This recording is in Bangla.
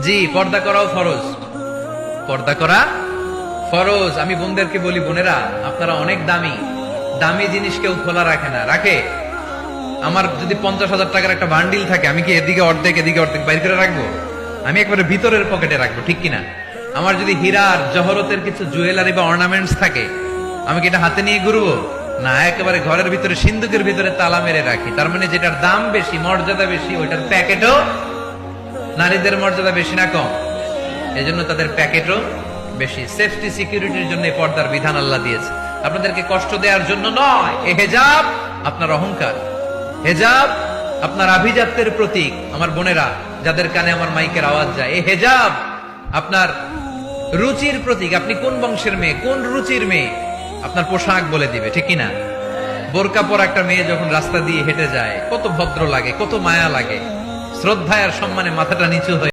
জি, পর্দা করাও ফরজ। পর্দা করা ফরজ। আমি বোনদেরকে বলি, বোনেরা আপনারা অনেক দামি, দামি জিনিস কেউ খোলা রাখে না। রাখে? আমার যদি 50,000 টাকার একটা বান্ডিল থাকে, আমি কি এদিকে অর্ধেক এদিকে অর্ধেক বাইর করে রাখবো? আমি একবারে ভিতরের পকেটে রাখবো, ঠিক কিনা? আমার যদি হীরার জহরতের কিছু জুয়েলারি বা অর্নামেন্টস থাকে, আমি কি এটা হাতে নিয়ে ঘুরবো? না, একেবারে ঘরের ভিতরে সিন্ধুকের ভিতরে তালা মেরে রাখি। তার মানে যেটার দাম বেশি, মর্যাদা বেশি, ওইটার প্যাকেটও নারীদের মর্যাদা বেশি না কম? এজন্য তাদের প্যাকেটও বেশি। সেফটি সিকিউরিটির জন্য এই পর্দার বিধান আল্লাহ দিয়েছে, আপনাদেরকে কষ্ট দেওয়ার জন্য নয়। এ হেজাব আপনার অহংকার, হেজাব আপনার আভিজাত্যের প্রতীক। আমার বোনেরা, যাদের কানে আমার মাইকের আওয়াজ যায়, এই হেজাব আপনার রুচির প্রতীক। আপনি কোন বংশের মেয়ে, কোন রুচির মেয়ে, আপনার পোশাক বলে দিবে, ঠিক কিনা? বোরকা পরা একটা মেয়ে যখন রাস্তা দিয়ে হেঁটে যায়, কত ভদ্র লাগে, কত মায়া লাগে। শ্রদ্ধায় আর সম্মানে মাথাটা নিচু হয়ে